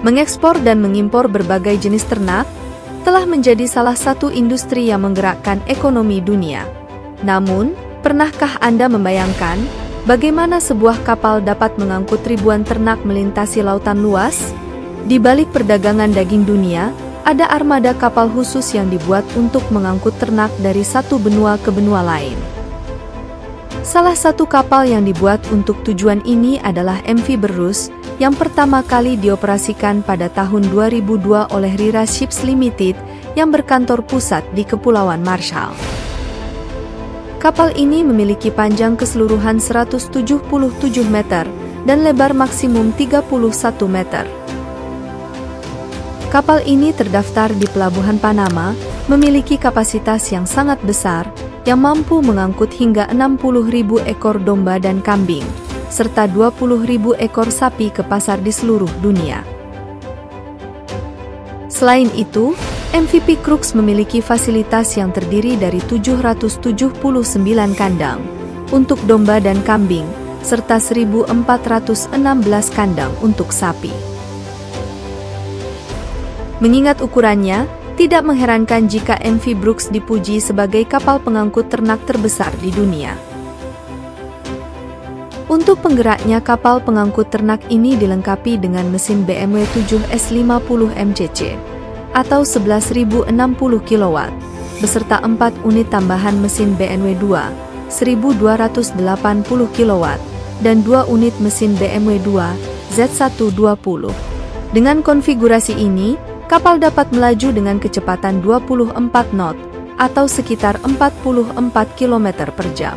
Mengekspor dan mengimpor berbagai jenis ternak telah menjadi salah satu industri yang menggerakkan ekonomi dunia. Namun, pernahkah Anda membayangkan bagaimana sebuah kapal dapat mengangkut ribuan ternak melintasi lautan luas? Di balik perdagangan daging dunia, ada armada kapal khusus yang dibuat untuk mengangkut ternak dari satu benua ke benua lain. Salah satu kapal yang dibuat untuk tujuan ini adalah MV Berus, yang pertama kali dioperasikan pada tahun 2002 oleh Rira Ships Limited yang berkantor pusat di Kepulauan Marshall. Kapal ini memiliki panjang keseluruhan 177 meter dan lebar maksimum 31 meter. Kapal ini terdaftar di Pelabuhan Panama, memiliki kapasitas yang sangat besar, yang mampu mengangkut hingga 60.000 ekor domba dan kambing, serta 20.000 ekor sapi ke pasar di seluruh dunia. Selain itu, MVP Crux memiliki fasilitas yang terdiri dari 779 kandang untuk domba dan kambing, serta 1.416 kandang untuk sapi. Mengingat ukurannya, tidak mengherankan jika MV Brooks dipuji sebagai kapal pengangkut ternak terbesar di dunia. Untuk penggeraknya, kapal pengangkut ternak ini dilengkapi dengan mesin BMW 7S50 MCC atau 11.060 kW, beserta 4 unit tambahan mesin BMW 2 1.280 kW dan 2 unit mesin BMW 2 Z120. Dengan konfigurasi ini, kapal dapat melaju dengan kecepatan 24 knot atau sekitar 44 km per jam.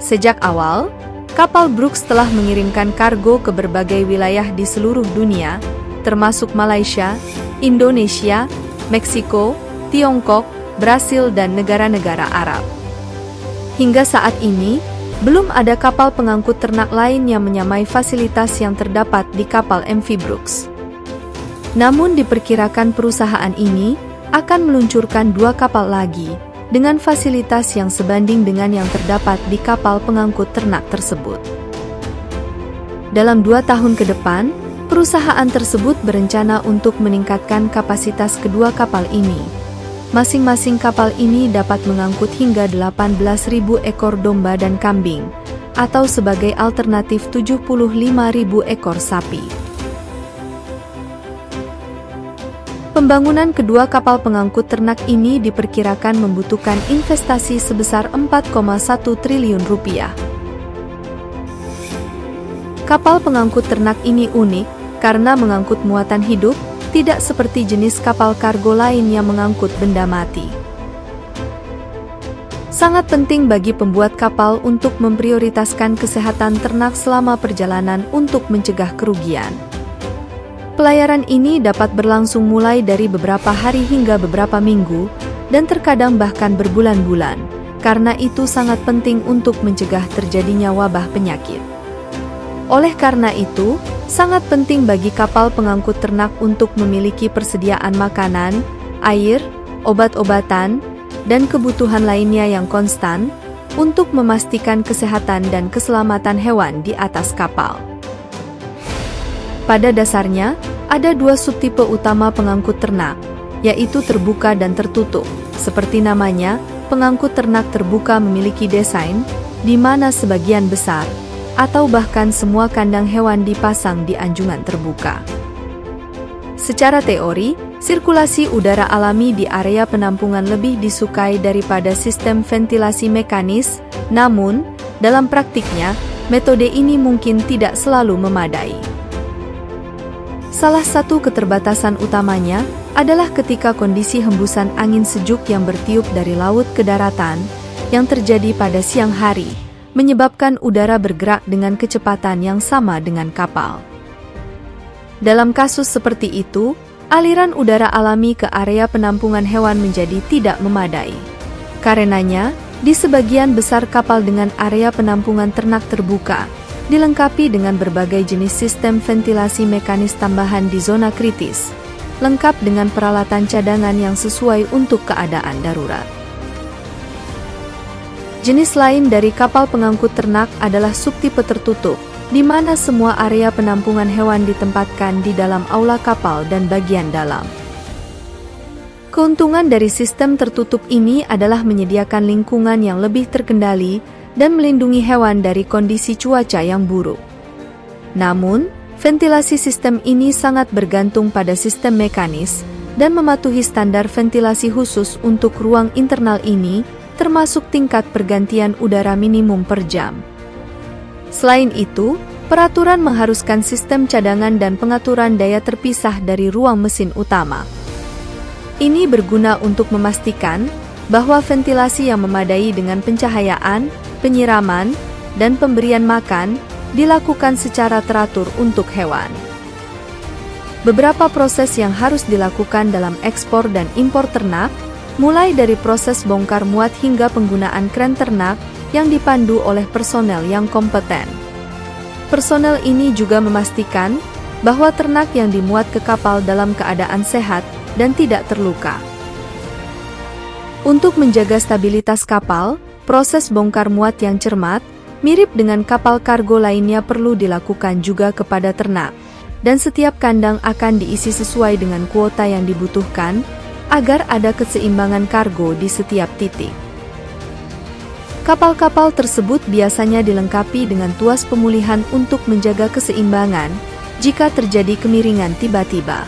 Sejak awal, kapal Brooks telah mengirimkan kargo ke berbagai wilayah di seluruh dunia, termasuk Malaysia, Indonesia, Meksiko, Tiongkok, Brasil, dan negara-negara Arab. Hingga saat ini, belum ada kapal pengangkut ternak lain yang menyamai fasilitas yang terdapat di kapal MV Brooks. Namun diperkirakan perusahaan ini akan meluncurkan 2 kapal lagi, dengan fasilitas yang sebanding dengan yang terdapat di kapal pengangkut ternak tersebut. Dalam 2 tahun ke depan, perusahaan tersebut berencana untuk meningkatkan kapasitas kedua kapal ini. Masing-masing kapal ini dapat mengangkut hingga 18.000 ekor domba dan kambing, atau sebagai alternatif 75.000 ekor sapi. Pembangunan kedua kapal pengangkut ternak ini diperkirakan membutuhkan investasi sebesar 4,1 triliun rupiah. Kapal pengangkut ternak ini unik karena mengangkut muatan hidup, tidak seperti jenis kapal kargo lain yang mengangkut benda mati. Sangat penting bagi pembuat kapal untuk memprioritaskan kesehatan ternak selama perjalanan untuk mencegah kerugian. Pelayaran ini dapat berlangsung mulai dari beberapa hari hingga beberapa minggu, dan terkadang bahkan berbulan-bulan. Karena itu sangat penting untuk mencegah terjadinya wabah penyakit. Oleh karena itu, sangat penting bagi kapal pengangkut ternak untuk memiliki persediaan makanan, air, obat-obatan, dan kebutuhan lainnya yang konstan, untuk memastikan kesehatan dan keselamatan hewan di atas kapal. Pada dasarnya, ada 2 subtipe utama pengangkut ternak, yaitu terbuka dan tertutup. Seperti namanya, pengangkut ternak terbuka memiliki desain, di mana sebagian besar, atau bahkan semua kandang hewan dipasang di anjungan terbuka. Secara teori, sirkulasi udara alami di area penampungan lebih disukai daripada sistem ventilasi mekanis, namun, dalam praktiknya, metode ini mungkin tidak selalu memadai. Salah satu keterbatasan utamanya adalah ketika kondisi hembusan angin sejuk yang bertiup dari laut ke daratan, yang terjadi pada siang hari, menyebabkan udara bergerak dengan kecepatan yang sama dengan kapal. Dalam kasus seperti itu, aliran udara alami ke area penampungan hewan menjadi tidak memadai. Karenanya, di sebagian besar kapal dengan area penampungan ternak terbuka, dilengkapi dengan berbagai jenis sistem ventilasi mekanis tambahan di zona kritis, lengkap dengan peralatan cadangan yang sesuai untuk keadaan darurat. Jenis lain dari kapal pengangkut ternak adalah subtipe tertutup, di mana semua area penampungan hewan ditempatkan di dalam aula kapal dan bagian dalam. Keuntungan dari sistem tertutup ini adalah menyediakan lingkungan yang lebih terkendali dan melindungi hewan dari kondisi cuaca yang buruk. Namun, ventilasi sistem ini sangat bergantung pada sistem mekanis dan mematuhi standar ventilasi khusus untuk ruang internal ini, termasuk tingkat pergantian udara minimum per jam. Selain itu, peraturan mengharuskan sistem cadangan dan pengaturan daya terpisah dari ruang mesin utama. Ini berguna untuk memastikan bahwa ventilasi yang memadai dengan pencahayaan, penyiraman, dan pemberian makan dilakukan secara teratur untuk hewan. Beberapa proses yang harus dilakukan dalam ekspor dan impor ternak, mulai dari proses bongkar muat hingga penggunaan kren ternak yang dipandu oleh personel yang kompeten. Personel ini juga memastikan bahwa ternak yang dimuat ke kapal dalam keadaan sehat dan tidak terluka. Untuk menjaga stabilitas kapal, proses bongkar muat yang cermat, mirip dengan kapal kargo lainnya perlu dilakukan juga kepada ternak, dan setiap kandang akan diisi sesuai dengan kuota yang dibutuhkan, agar ada keseimbangan kargo di setiap titik. Kapal-kapal tersebut biasanya dilengkapi dengan tuas pemulihan untuk menjaga keseimbangan jika terjadi kemiringan tiba-tiba.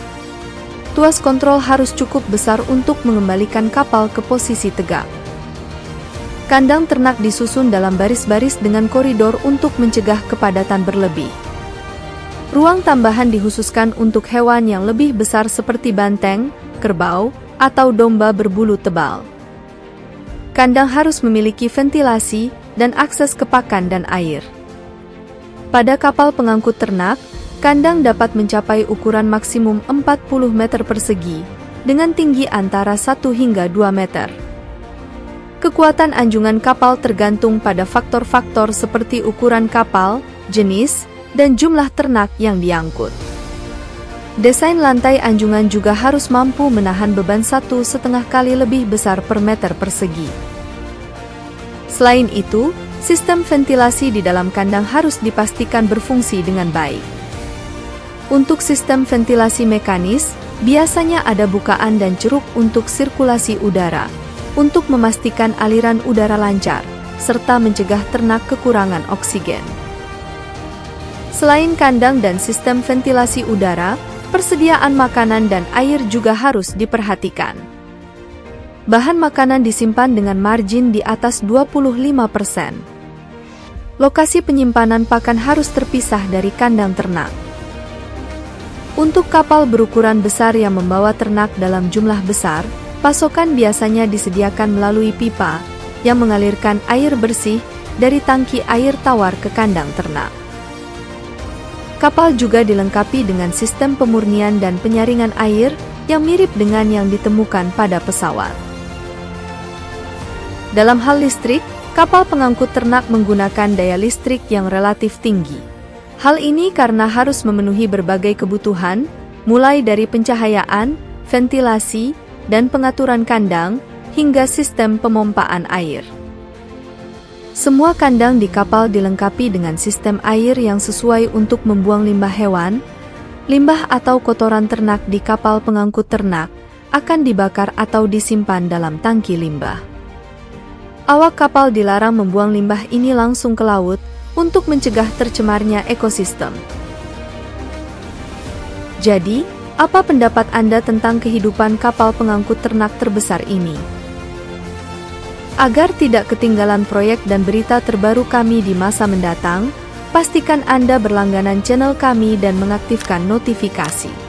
Tuas kontrol harus cukup besar untuk mengembalikan kapal ke posisi tegak. Kandang ternak disusun dalam baris-baris dengan koridor untuk mencegah kepadatan berlebih. Ruang tambahan dikhususkan untuk hewan yang lebih besar seperti banteng, kerbau, atau domba berbulu tebal. Kandang harus memiliki ventilasi dan akses ke pakan dan air. Pada kapal pengangkut ternak, kandang dapat mencapai ukuran maksimum 40 meter persegi, dengan tinggi antara 1 hingga 2 meter. Kekuatan anjungan kapal tergantung pada faktor-faktor seperti ukuran kapal, jenis, dan jumlah ternak yang diangkut. Desain lantai anjungan juga harus mampu menahan beban 1,5 kali lebih besar per meter persegi. Selain itu, sistem ventilasi di dalam kandang harus dipastikan berfungsi dengan baik. Untuk sistem ventilasi mekanis, biasanya ada bukaan dan ceruk untuk sirkulasi udara, untuk memastikan aliran udara lancar, serta mencegah ternak kekurangan oksigen. Selain kandang dan sistem ventilasi udara, persediaan makanan dan air juga harus diperhatikan. Bahan makanan disimpan dengan margin di atas 25%. Lokasi penyimpanan pakan harus terpisah dari kandang ternak. Untuk kapal berukuran besar yang membawa ternak dalam jumlah besar, pasokan biasanya disediakan melalui pipa yang mengalirkan air bersih dari tangki air tawar ke kandang ternak. Kapal juga dilengkapi dengan sistem pemurnian dan penyaringan air yang mirip dengan yang ditemukan pada pesawat. Dalam hal listrik, kapal pengangkut ternak menggunakan daya listrik yang relatif tinggi. Hal ini karena harus memenuhi berbagai kebutuhan, mulai dari pencahayaan, ventilasi, dan pengaturan kandang, hingga sistem pemompaan air. Semua kandang di kapal dilengkapi dengan sistem air yang sesuai untuk membuang limbah hewan. Limbah atau kotoran ternak di kapal pengangkut ternak akan dibakar atau disimpan dalam tangki limbah. Awak kapal dilarang membuang limbah ini langsung ke laut untuk mencegah tercemarnya ekosistem. Jadi, apa pendapat Anda tentang kehidupan kapal pengangkut ternak terbesar ini? Agar tidak ketinggalan proyek dan berita terbaru kami di masa mendatang, pastikan Anda berlangganan channel kami dan mengaktifkan notifikasi.